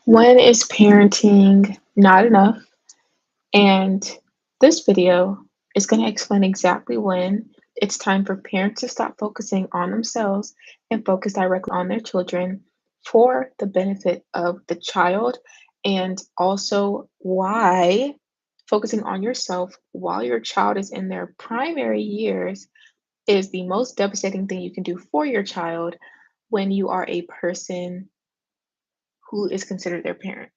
When is parenting not enough? And this video is going to explain exactly when it's time for parents to stop focusing on themselves and focus directly on their children for the benefit of the child, and also why focusing on yourself while your child is in their primary years is the most devastating thing you can do for your child when you are a person who is considered their parent,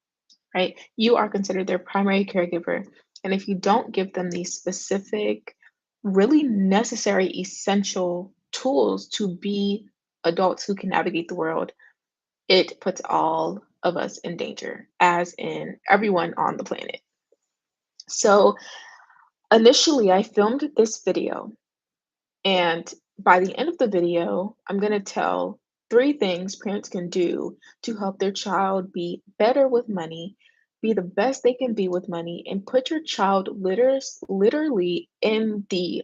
right? You are considered their primary caregiver. And if you don't give them these specific, really necessary, essential tools to be adults who can navigate the world, it puts all of us in danger, as in everyone on the planet. So initially, I filmed this video, and by the end of the video, I'm going to tell three things parents can do to help their child be better with money, be the best they can be with money, and put your child literally in the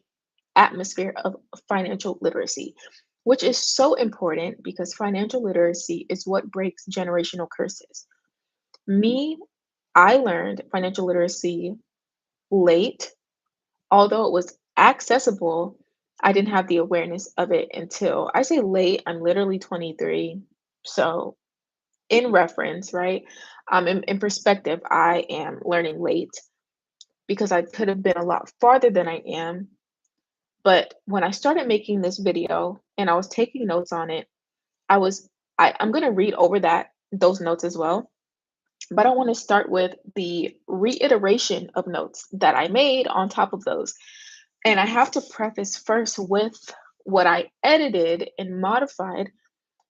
atmosphere of financial literacy, which is so important because financial literacy is what breaks generational curses. Me, I learned financial literacy late. Although it was accessible, I didn't have the awareness of it until I say late, I'm literally 23. So, in reference, right? In perspective, I am learning late because I could have been a lot farther than I am. But when I started making this video and I was taking notes on it, I was I'm gonna read over those notes as well. But I want to start with the reiteration of notes that I made on top of those. And I have to preface first with what I edited and modified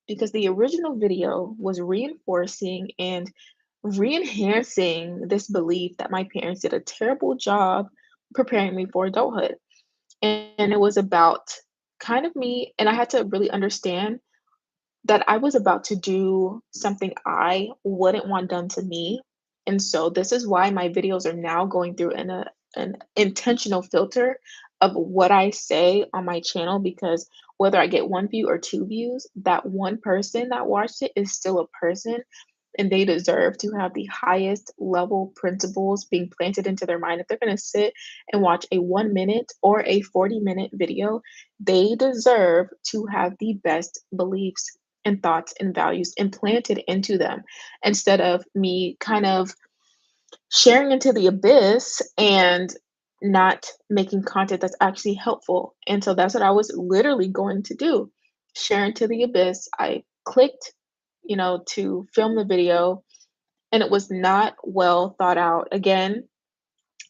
because the original video was reinforcing and re-enhancing this belief that my parents did a terrible job preparing me for adulthood. And it was about kind of me, and I had to really understand that I was about to do something I wouldn't want done to me. And so this is why my videos are now going through an intentional filter of what I say on my channel, because whether I get one view or two views, that one person that watched it is still a person, and they deserve to have the highest level principles being planted into their mind. If they're going to sit and watch a 1 minute or a 40-minute video, they deserve to have the best beliefs and thoughts and values implanted into them instead of me kind of sharing into the abyss and not making content that's actually helpful. And so that's what I was literally going to do, share into the abyss. I clicked, to film the video, and it was not well thought out. Again,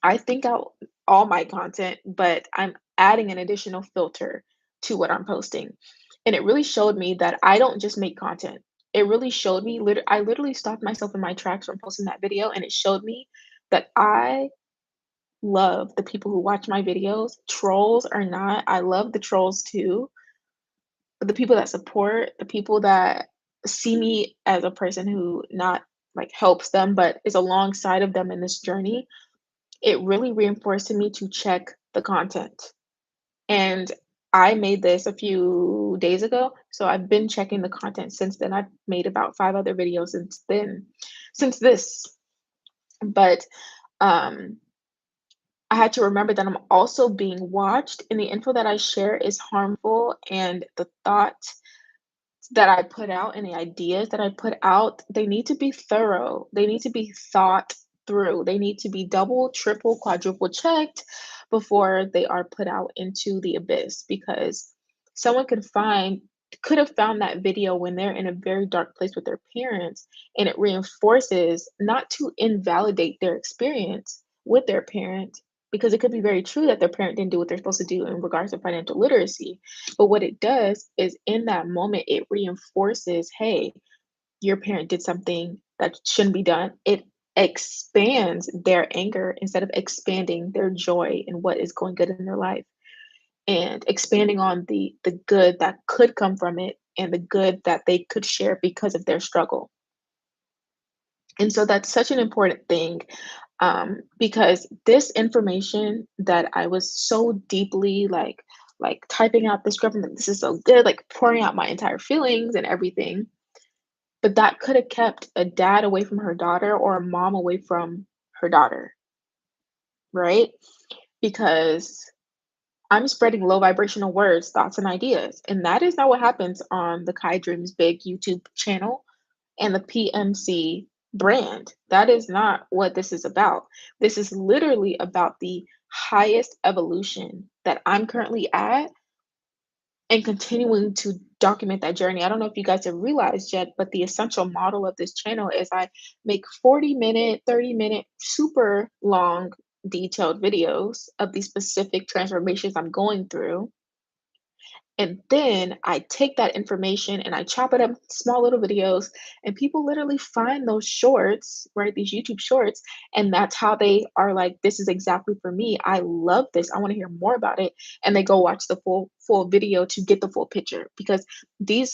I think out all my content, but I'm adding an additional filter to what I'm posting. And it really showed me that I don't just make content. It really showed me, I literally stopped myself in my tracks from posting that video, and it showed me that I love the people who watch my videos, trolls or not. I love the trolls too, but the people that support, the people that see me as a person who not like helps them, but is alongside of them in this journey, it really reinforced to me to check the content. And I made this a few days ago, so I've been checking the content since then. I've made about 5 other videos since this. But um I had to remember that I'm also being watched, and the info that I share is harmful, and the thoughts that I put out and the ideas that I put out, they need to be thorough. They need to be thought through. They need to be double, triple, quadruple checked before they are put out into the abyss, because someone could have found that video when they're in a very dark place with their parents, and it reinforces not to invalidate their experience with their parent, because it could be very true that their parent didn't do what they're supposed to do in regards to financial literacy. But what it does is in that moment, it reinforces, hey, your parent did something that shouldn't be done. It expands their anger instead of expanding their joy and what is going good in their life, and expanding on the good that could come from it and the good that they could share because of their struggle. And so that's such an important thing, because this information that I was so deeply like typing out the script, and this is so good, like pouring out my entire feelings and everything. But that could have kept a dad away from her daughter or a mom away from her daughter, right? Because I'm spreading low vibrational words, thoughts, and ideas. And that is not what happens on the Kai Dreams Big YouTube channel and the PMC brand. That is not what this is about. This is literally about the highest evolution that I'm currently at and continuing to document that journey. I don't know if you guys have realized yet, but the essential model of this channel is I make 40-minute, 30-minute, super long, detailed videos of these specific transformations I'm going through. And then I take that information and I chop it up into small little videos, and people literally find those shorts, right? These YouTube shorts, and that's how they are like, this is exactly for me. I love this. I want to hear more about it. And they go watch the full video to get the full picture. Because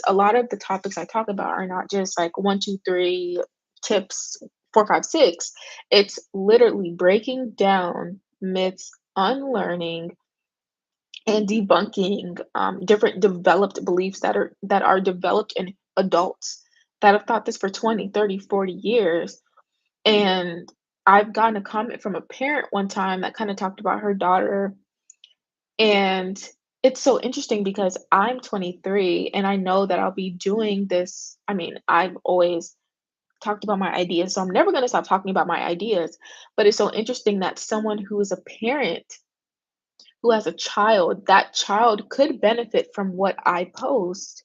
a lot of the topics I talk about are not just like one, two, three tips, four, five, six. It's literally breaking down myths, unlearning and debunking different developed beliefs that are developed in adults that have thought this for 20, 30, 40 years. And I've gotten a comment from a parent one time that kind of talked about her daughter. And it's so interesting because I'm 23 and I know that I'll be doing this. I mean, I've always talked about my ideas, so I'm never going to stop talking about my ideas. But it's so interesting that someone who is a parent who has a child, that child could benefit from what I post,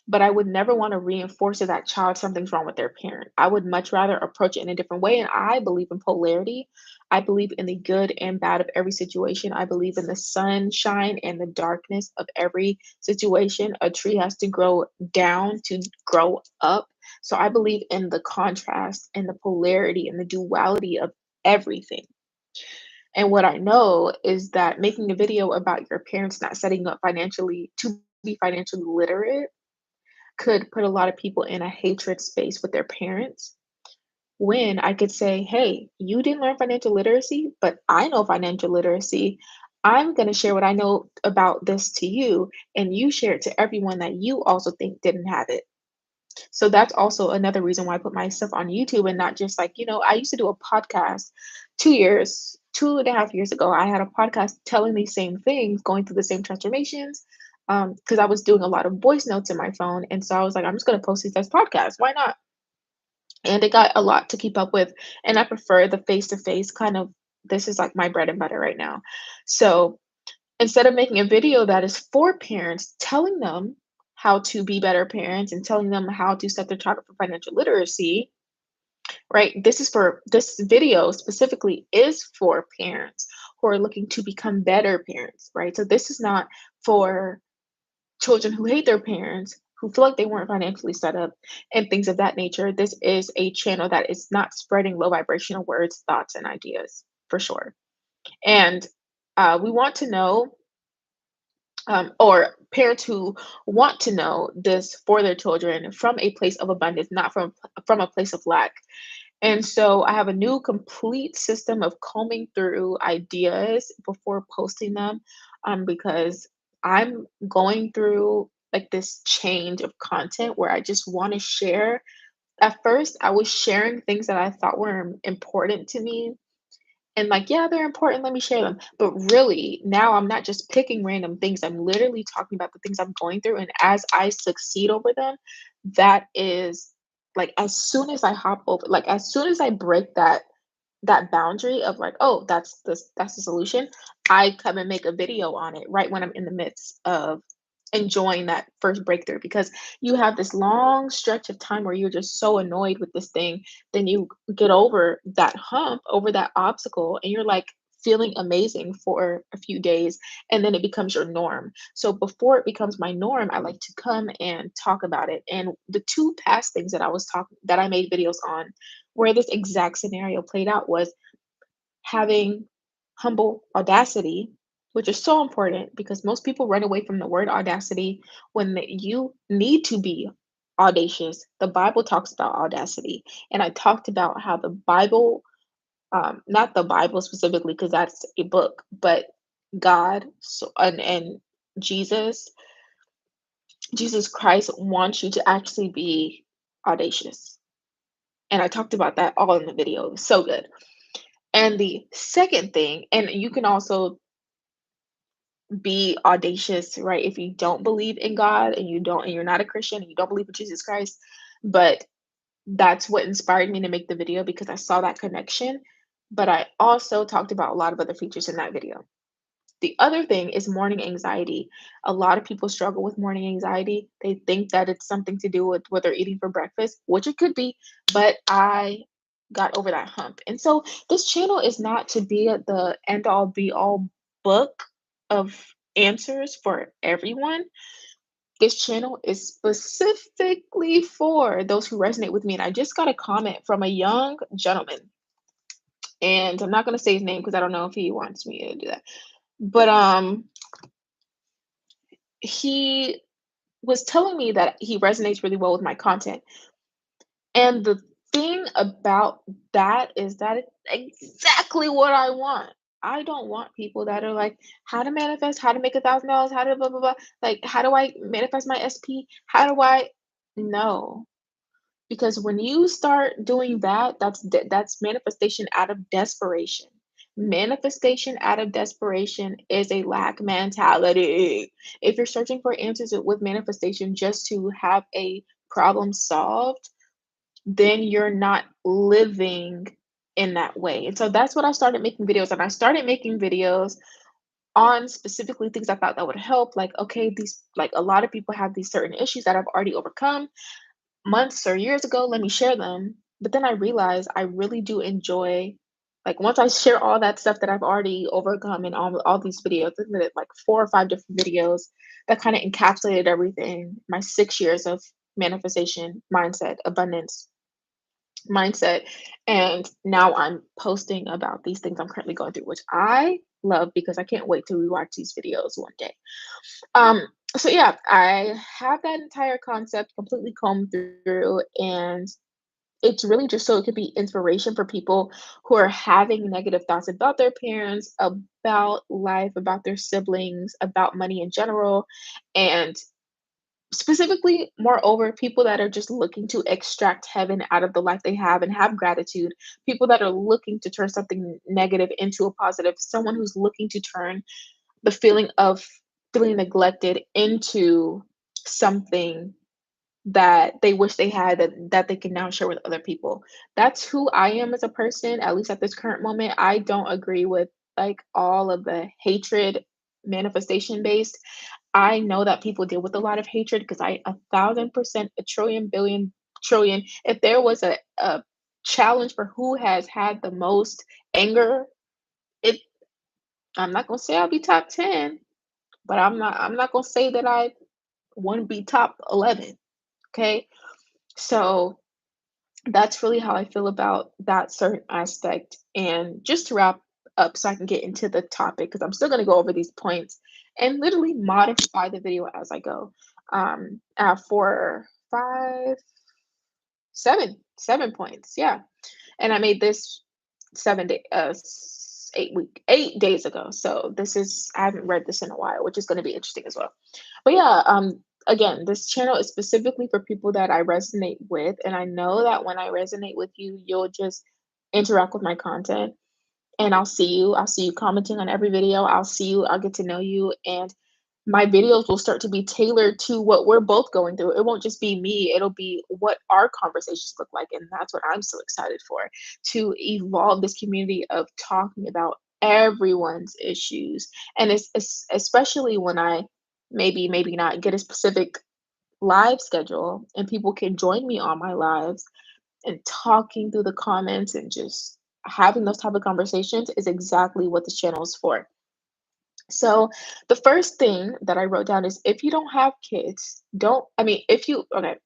but I would never want to reinforce to that child something's wrong with their parent. I would much rather approach it in a different way. And I believe in polarity. I believe in the good and bad of every situation. I believe in the sunshine and the darkness of every situation. A tree has to grow down to grow up. So I believe in the contrast and the polarity and the duality of everything. And what I know is that making a video about your parents not setting up financially to be financially literate could put a lot of people in a hatred space with their parents. When I could say, hey, you didn't learn financial literacy, but I know financial literacy. I'm going to share what I know about this to you, and you share it to everyone that you also think didn't have it. So that's also another reason why I put my stuff on YouTube and not just like, I used to do a podcast 2 years, 2.5 years ago. I had a podcast telling these same things, going through the same transformations. Because I was doing a lot of voice notes in my phone. And so I was like, I'm just going to post these as podcasts. Why not? And it got a lot to keep up with. And I prefer the face to face kind of, this is like my bread and butter right now. So instead of making a video that is for parents, telling them how to be better parents and telling them how to set their child up for financial literacy, right? This video specifically is for parents who are looking to become better parents, right? So this is not for children who hate their parents, who feel like they weren't financially set up, and things of that nature. This is a channel that is not spreading low vibrational words, thoughts, and ideas for sure. And we want to know or parents who want to know this for their children from a place of abundance, not from a place of lack. And so I have a new complete system of combing through ideas before posting them, because I'm going through like this change of content where I just want to share. At first, I was sharing things that I thought were important to me, and like, yeah, they're important, let me share them. But really, now I'm not just picking random things. I'm literally talking about the things I'm going through. And as I succeed over them, that is like as soon as I break that boundary of like, oh, that's the solution, I come and make a video on it right when I'm in the midst of enjoying that first breakthrough, because you have this long stretch of time where you're just so annoyed with this thing, then you get over that hump, over that obstacle, and you're like feeling amazing for a few days, and then it becomes your norm. So before it becomes my norm, I like to come and talk about it. And the two past things that I made videos on where this exact scenario played out was having humble audacity, which is so important because most people run away from the word audacity when you need to be audacious. The Bible talks about audacity. And I talked about how the Bible, not the Bible specifically, because that's a book, but God and Jesus Jesus Christ wants you to actually be audacious. And I talked about that all in the video. It was so good. And the second thing, and you can also be audacious, right? If you don't believe in God and you're not a Christian and you don't believe in Jesus Christ, but that's what inspired me to make the video because I saw that connection. But I also talked about a lot of other features in that video. The other thing is morning anxiety. A lot of people struggle with morning anxiety. They think that it's something to do with what they're eating for breakfast, which it could be, but I got over that hump. And so this channel is not to be the end all be all book of answers for everyone. This channel is specifically for those who resonate with me. And I just got a comment from a young gentleman, and I'm not going to say his name because I don't know if he wants me to do that. But he was telling me that he resonates really well with my content. And the thing about that is that it's exactly what I want. I don't want people that are like, how to manifest, how to make $1,000, how to blah blah blah. Like, how do I manifest my SP? How do I? No, because when you start doing that, that's manifestation out of desperation. Manifestation out of desperation is a lack mentality. If you're searching for answers with manifestation just to have a problem solved, then you're not living in that way. And so that's what I started making videos. And I started making videos on specifically things I thought that would help. Like, okay, these, like, a lot of people have these certain issues that I've already overcome months or years ago, let me share them. But then I realized I really do enjoy, like, once I share all that stuff that I've already overcome in all these videos, I did like 4 or 5 different videos that kind of encapsulated everything, my 6 years of manifestation, mindset, abundance, mindset. And now I'm posting about these things I'm currently going through, which I love because I can't wait to rewatch these videos one day. Um, so yeah, I have that entire concept completely combed through, and it's really just so it could be inspiration for people who are having negative thoughts about their parents, about life, about their siblings, about money in general, and specifically, moreover, people that are just looking to extract heaven out of the life they have and have gratitude, people that are looking to turn something negative into a positive, someone who's looking to turn the feeling of feeling neglected into something that they wish they had that they can now share with other people. That's who I am as a person, at least at this current moment. I don't agree with like all of the hatred manifestation based. I know that people deal with a lot of hatred because I 1,000%, a trillion, billion, trillion. If there was a challenge for who has had the most anger, it I'm not gonna say I'll be top 10, but I'm not gonna say that I wouldn't be top 11. Okay. So that's really how I feel about that certain aspect. And just to wrap up so I can get into the topic, because I'm still gonna go over these points and literally modify the video as I go. I have 4, 5, 7 points. Yeah. And I made this 7 day 8 days ago. So this is I haven't read this in a while, which is going to be interesting as well. But yeah, again, this channel is specifically for people that I resonate with, and I know that when I resonate with you, you'll just interact with my content, and I'll see you commenting on every video. I'll see you, I'll get to know you, and my videos will start to be tailored to what we're both going through. It won't just be me, it'll be what our conversations look like. And that's what I'm so excited for, to evolve this community of talking about everyone's issues. And it's especially when I maybe not get a specific live schedule and people can join me on my lives and talking through the comments and just having those type of conversations is exactly what this channel is for. So the first thing that I wrote down is if you don't have kids, don't, I mean, if you, okay,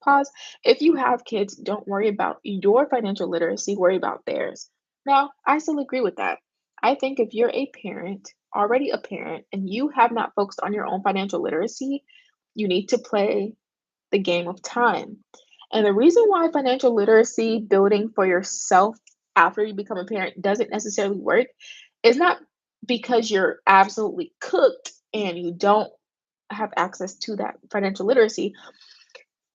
pause. If you have kids, don't worry about your financial literacy, worry about theirs. Now, I still agree with that. I think if you're a parent, already a parent, and you have not focused on your own financial literacy, you need to play the game of time. And the reason why financial literacy building for yourself after you become a parent doesn't necessarily work is not because you're absolutely cooked and you don't have access to that financial literacy,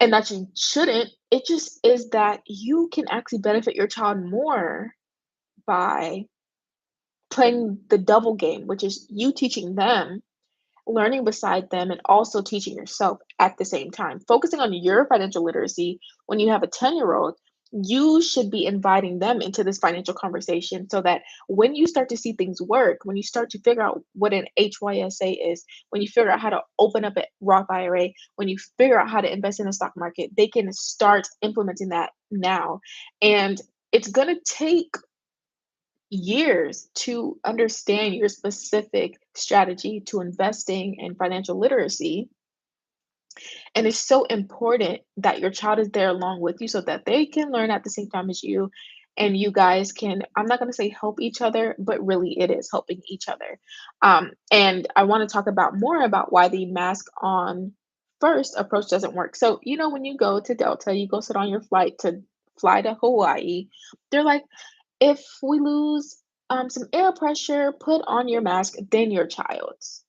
and that you shouldn't. It just is that you can actually benefit your child more by playing the double game, which is you teaching them, learning beside them, and also teaching yourself at the same time. Focusing on your financial literacy when you have a 10-year-old, you should be inviting them into this financial conversation so that when you start to see things work, when you start to figure out what an HYSA is, when you figure out how to open up a Roth IRA, when you figure out how to invest in the stock market, they can start implementing that now. And it's going to take years to understand your specific strategy to investing and financial literacy. And it's so important that your child is there along with you so that they can learn at the same time as you. And you guys can, I'm not going to say help each other, but really it is helping each other. And I want to talk about more about why the mask on first approach doesn't work. So, when you go to Delta, you go sit on your flight to fly to Hawaii, they're like, if we lose some air pressure, put on your mask, then your child's,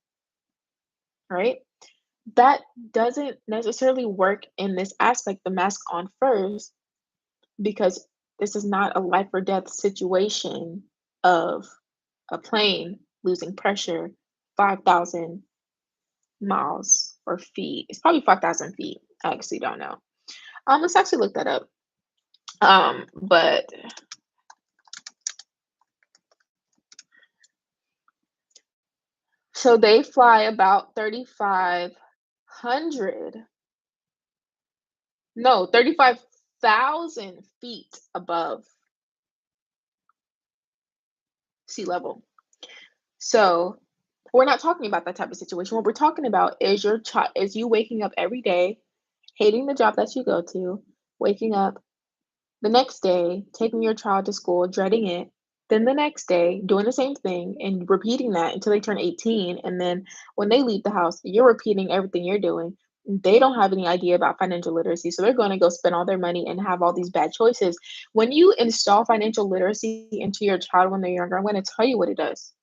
right? That doesn't necessarily work in this aspect, the mask on first, because this is not a life or death situation of a plane losing pressure 5,000 miles or feet. It's probably 5,000 feet. I actually don't know. Let's actually look that up. But so they fly about 3,500, no, 35,000 feet above sea level. So we're not talking about that type of situation. What we're talking about is your child, is you waking up every day, hating the job that you go to, waking up the next day, taking your child to school, dreading it, then the next day doing the same thing and repeating that until they turn 18. And then when they leave the house, you're repeating everything you're doing. They don't have any idea about financial literacy. So they're going to go spend all their money and have all these bad choices. When you install financial literacy into your child when they're younger, I'm going to tell you what it does.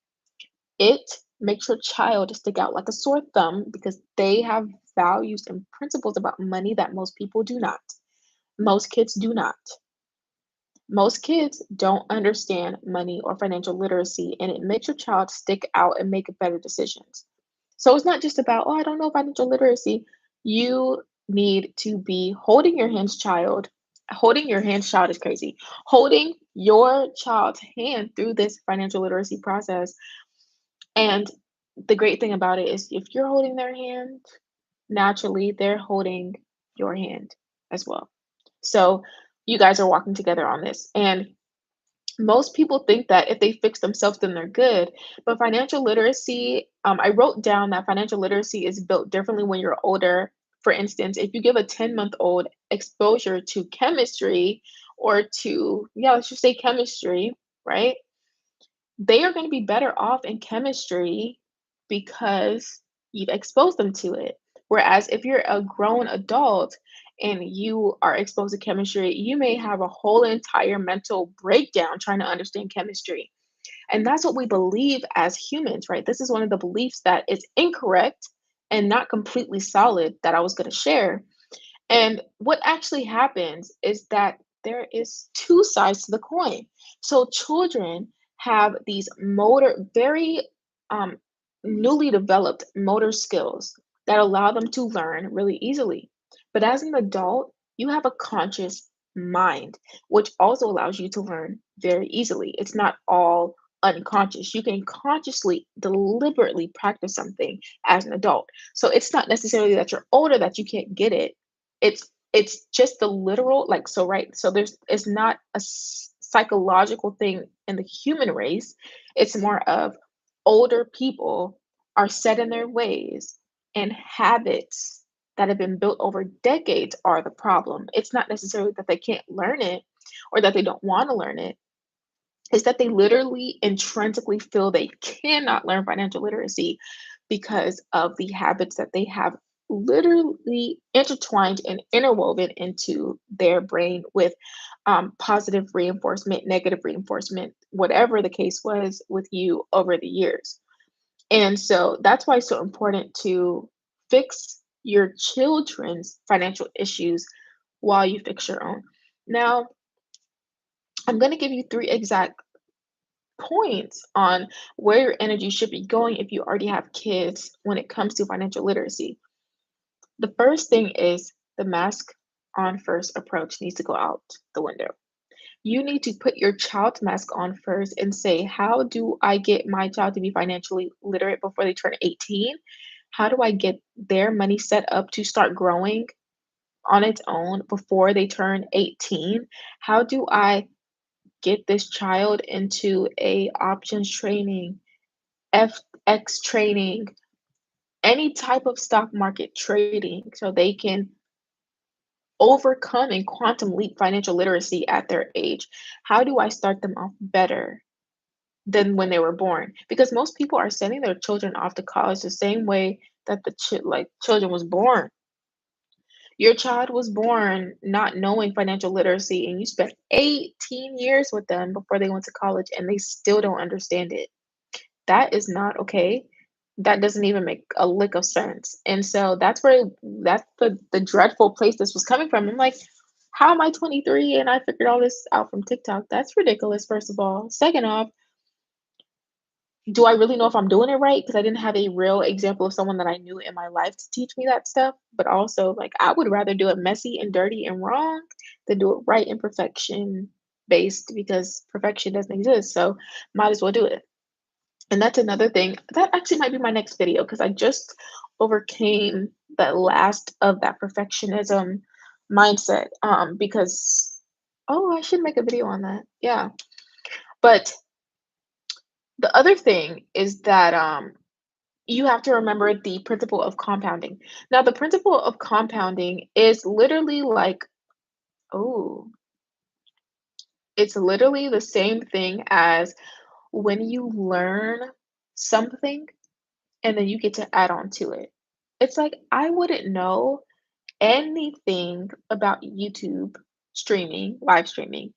It makes your child stick out like a sore thumb because they have values and principles about money that most people do not. Most kids do not. Most kids don't understand money or financial literacy, and it makes your child stick out and make better decisions. So it's not just about, oh, I don't know financial literacy. You need to be holding your hands, child. Holding your hands, child is crazy. Holding your child's hand through this financial literacy process. And the great thing about it is if you're holding their hand, naturally they're holding your hand as well. So you guys are walking together on this. And most people think that if they fix themselves, then they're good. But financial literacy, I wrote down that financial literacy is built differently when you're older. For instance, if you give a 10-month-old exposure to chemistry or to, yeah, let's just say chemistry, right? They are going to be better off in chemistry because you've exposed them to it. Whereas if you're a grown adult and you are exposed to chemistry, you may have a whole entire mental breakdown trying to understand chemistry. And that's what we believe as humans, right? This is one of the beliefs that is incorrect and not completely solid that I was going to share. And what actually happens is that there is two sides to the coin. So children have these very um, newly developed motor skills that allow them to learn really easily. But as an adult, you have a conscious mind, which also allows you to learn very easily. It's not all unconscious. You can consciously, deliberately practice something as an adult. So it's not necessarily that you're older that you can't get it. It's just the literal, like, so right, so there's it's not a psychological thing in the human race. It's more of older people are set in their ways, and habits that have been built over decades are the problem. It's not necessarily that they can't learn it or that they don't want to learn it. It's that they literally intrinsically feel they cannot learn financial literacy because of the habits that they have literally intertwined and interwoven into their brain with positive reinforcement, negative reinforcement, whatever the case was with you over the years. And so that's why it's so important to fix your children's financial issues while you fix your own. Now, I'm going to give you three exact points on where your energy should be going if you already have kids when it comes to financial literacy. The first thing is the mask on first approach needs to go out the window. You need to put your child's mask on first and say, how do I get my child to be financially literate before they turn 18? How do I get their money set up to start growing on its own before they turn 18? How do I get this child into a options training, FX training, any type of stock market trading so they can overcome and quantum leap financial literacy at their age? How do I start them off better than when they were born? Because most people are sending their children off to college the same way that children was born. Your child was born not knowing financial literacy, and you spent 18 years with them before they went to college, and they still don't understand it. That is not okay. That doesn't even make a lick of sense. And so that's the dreadful place this was coming from. I'm like, how am I 23 and I figured all this out from TikTok? That's ridiculous, first of all. Second off, do I really know if I'm doing it right? Because I didn't have a real example of someone that I knew in my life to teach me that stuff. But also, like, I would rather do it messy and dirty and wrong than do it right and perfection based because perfection doesn't exist. So might as well do it. And that's another thing. That actually might be my next video because I just overcame the last of that perfectionism mindset. Because I should make a video on that. Yeah. But the other thing is that you have to remember the principle of compounding. Now, the principle of compounding is literally like, oh, it's literally the same thing as when you learn something and then you get to add on to it. It's like I wouldn't know anything about YouTube streaming, live streaming,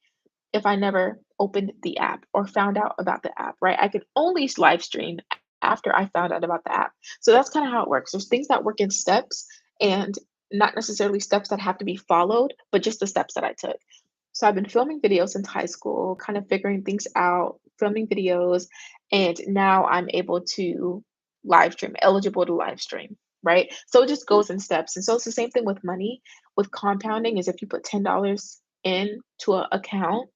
if I never opened the app or found out about the app, right? I could only live stream after I found out about the app. So that's kind of how it works. There's things that work in steps and not necessarily steps that have to be followed, but just the steps that I took. So I've been filming videos since high school, kind of figuring things out, filming videos, and now I'm able to live stream, eligible to live stream, right? So it just goes in steps. And so it's the same thing with money. With compounding is if you put $10 into an account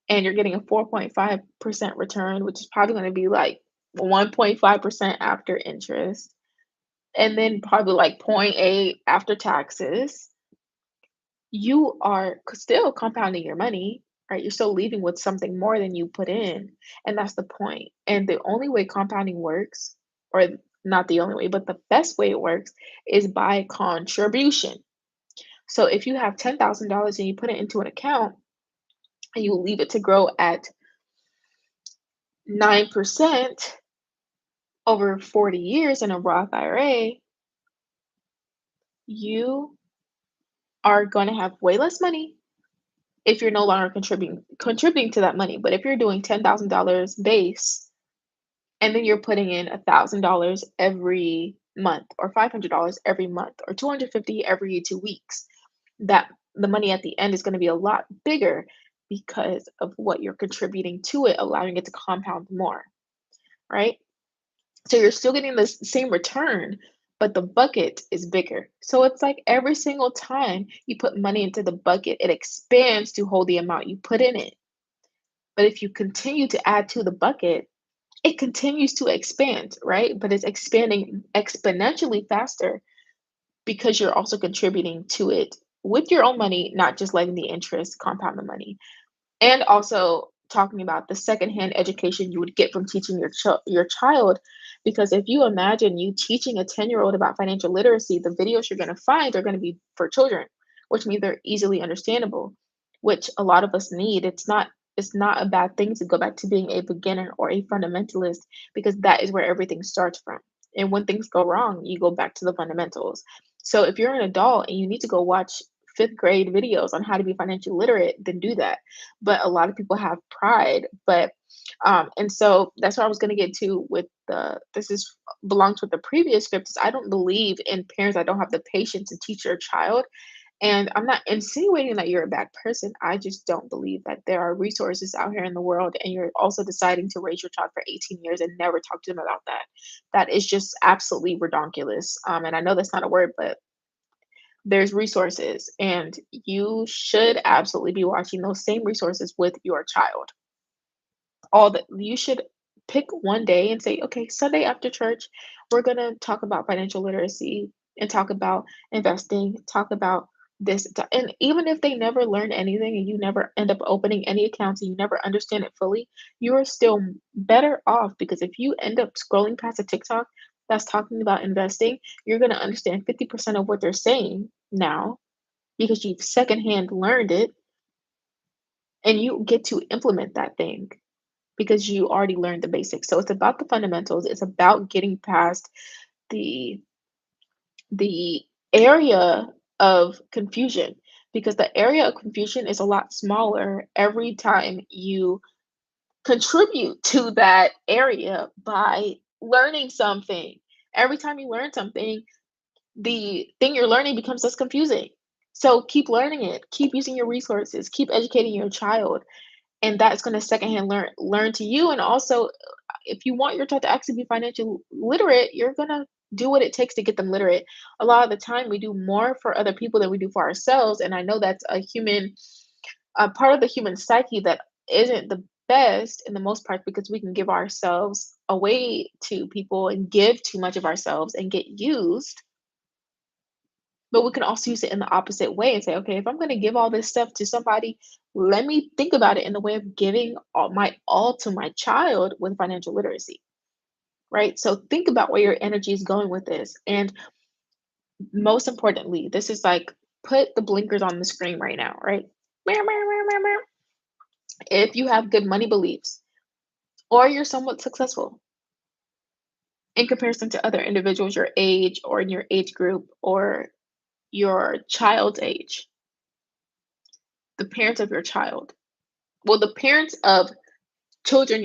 and you're getting a 4.5% return, which is probably going to be like 1.5% after interest, and then probably like zero point 0.8 after taxes, you are still compounding your money, right? You're still leaving with something more than you put in. And that's the point. And the only way compounding works, or not the only way, but the best way it works is by contribution. So if you have $10,000 and you put it into an account and you leave it to grow at 9% over 40 years in a Roth IRA, you are going to have way less money if you're no longer contributing to that money. But if you're doing $10,000 base and then you're putting in $1,000 every month or $500 every month or 250 every 2 weeks, that the money at the end is going to be a lot bigger because of what you're contributing to it, allowing it to compound more, right? So you're still getting the same return, but the bucket is bigger. So it's like every single time you put money into the bucket, it expands to hold the amount you put in it. But if you continue to add to the bucket, it continues to expand, right? But it's expanding exponentially faster because you're also contributing to it with your own money, not just letting the interest compound the money. And also talking about the secondhand education you would get from teaching your child, because if you imagine you teaching a 10-year-old about financial literacy, the videos you're going to find are going to be for children, which means they're easily understandable, which a lot of us need. It's not a bad thing to go back to being a beginner or a fundamentalist, because that is where everything starts from. And when things go wrong, you go back to the fundamentals. So if you're an adult and you need to go watch fifth grade videos on how to be financially literate, then do that. But a lot of people have pride. And so that's what I was going to get to with the, this is belongs with the previous script, is I don't believe in parents that don't have the patience to teach their child. And I'm not insinuating that you're a bad person. I just don't believe that there are resources out here in the world, and you're also deciding to raise your child for 18 years and never talk to them about that. That is just absolutely redonkulous. And I know that's not a word, but there's resources, and you should absolutely be watching those same resources with your child. All that you should pick one day and say, okay, Sunday after church, we're going to talk about financial literacy and talk about investing, talk about this. And even if they never learn anything and you never end up opening any accounts and you never understand it fully, you're still better off, because if you end up scrolling past a TikTok that's talking about investing, you're going to understand 50% of what they're saying now because you've secondhand learned it, and you get to implement that thing because you already learned the basics. So it's about the fundamentals. It's about getting past the the area of confusion, because the area of confusion is a lot smaller every time you contribute to that area by learning something. Every time you learn something, the thing you're learning becomes less confusing. So keep learning it, keep using your resources, keep educating your child, and that's going to secondhand learn to you. And also, if you want your child to actually be financially literate, you're going to do what it takes to get them literate. A lot of the time we do more for other people than we do for ourselves, and I know that's a part of the human psyche that isn't the best in the most part, because we can give ourselves away to people and give too much of ourselves and get used. But we can also use it in the opposite way and say, okay, if I'm going to give all this stuff to somebody, let me think about it in the way of giving all to my child with financial literacy, right? So think about where your energy is going with this. And most importantly, this is like, put the blinkers on the screen right now, right? Meow, meow, meow, meow, meow. If you have good money beliefs, or you're somewhat successful in comparison to other individuals your age or in your age group or your child's age, the parents of your child, well, the parents of children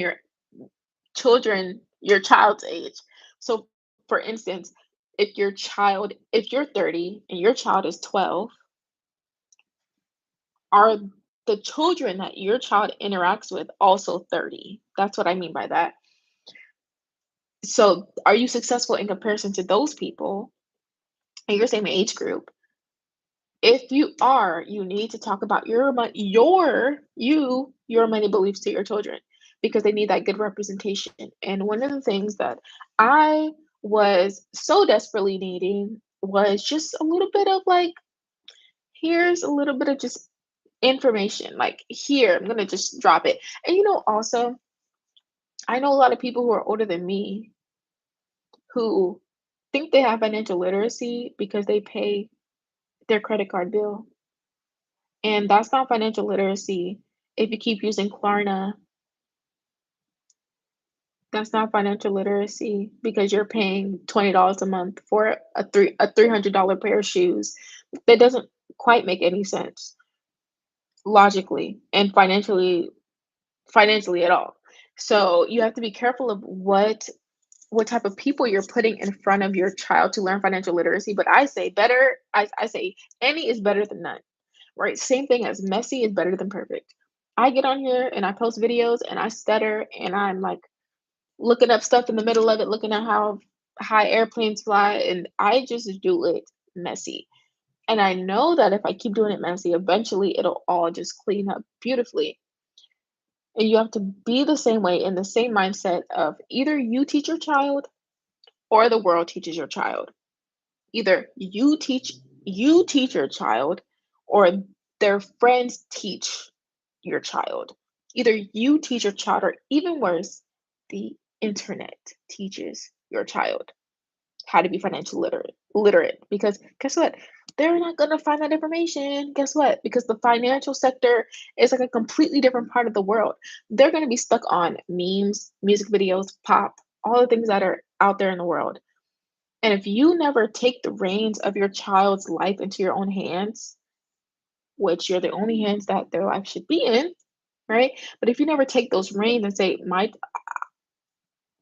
your child's age. So for instance, if you're 30 and your child is 12, are the children that your child interacts with also 30? That's what I mean by that. So are you successful in comparison to those people in your same age group? If you are, you need to talk about your money beliefs to your children, because they need that good representation. And one of the things that I was so desperately needing was just a little bit of like, here's a little bit of just information. Like, here, I'm gonna just drop it. And also, I know a lot of people who are older than me who think they have financial literacy because they pay their credit card bill. And that's not financial literacy. If you keep using Klarna, that's not financial literacy, because you're paying $20 a month for a $300 pair of shoes. That doesn't quite make any sense logically and financially at all. So you have to be careful of what type of people you're putting in front of your child to learn financial literacy. But I say better, I say any is better than none. Right? Same thing as messy is better than perfect. I get on here and I post videos and I stutter and I'm like looking up stuff in the middle of it, looking at how high airplanes fly, and I just do it messy. And I know that if I keep doing it messy, eventually it'll all just clean up beautifully. And you have to be the same way, in the same mindset of either you teach your child or the world teaches your child. Either you teach your child, or their friends teach your child. Either you teach your child, or even worse, the internet teaches your child how to be financially literate. Because guess what? They're not gonna find that information. Guess what? Because the financial sector is like a completely different part of the world. They're gonna be stuck on memes, music videos, pop, all the things that are out there in the world. And if you never take the reins of your child's life into your own hands, which you're the only hands that their life should be in, right? But if you never take those reins and say, my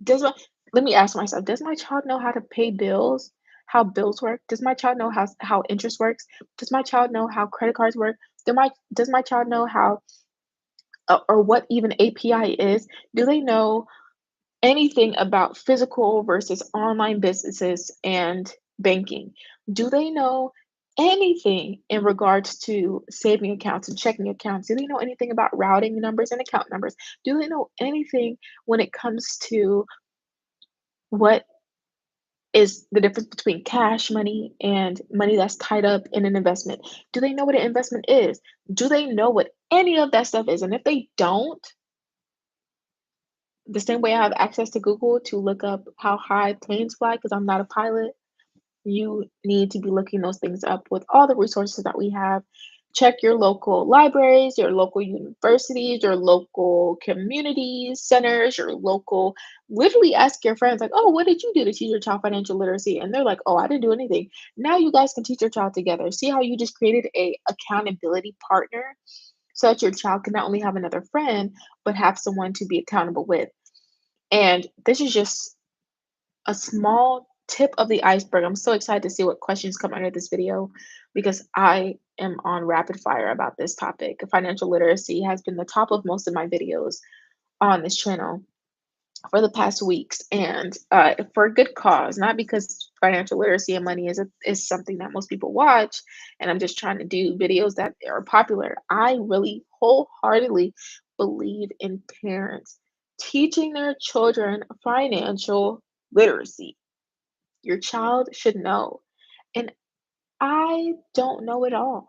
does my let me ask myself, does my child know how to pay bills? How bills work? Does my child know how interest works? Does my child know how credit cards work? Does my child know how or what even API is? Do they know anything about physical versus online businesses and banking? Do they know anything in regards to saving accounts and checking accounts? Do they know anything about routing numbers and account numbers? Do they know anything when it comes to what is the difference between cash money and money that's tied up in an investment? Do they know what an investment is? Do they know what any of that stuff is? And if they don't, the same way I have access to Google to look up how high planes fly because I'm not a pilot, you need to be looking those things up with all the resources that we have. Check your local libraries, your local universities, your local community centers, your local literally ask your friends like, "Oh, what did you do to teach your child financial literacy?" And they're like, "Oh, I didn't do anything." Now you guys can teach your child together. See how you just created a accountability partner so that your child can not only have another friend, but have someone to be accountable with. And this is just a small tip of the iceberg. I'm so excited to see what questions come under this video because I am on rapid fire about this topic. Financial literacy has been the top of most of my videos on this channel for the past weeks, and for a good cause, not because financial literacy and money is something that most people watch, and I'm just trying to do videos that are popular. I really wholeheartedly believe in parents teaching their children financial literacy. Your child should know, and I don't know it all,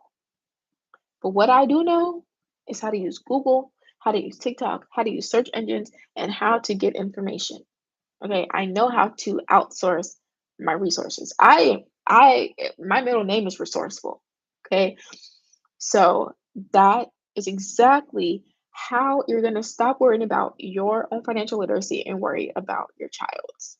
but what I do know is how to use Google, how to use TikTok, how to use search engines, and how to get information. Okay, I know how to outsource my resources. My middle name is resourceful. Okay, so that is exactly how you're going to stop worrying about your own financial literacy and worry about your child's.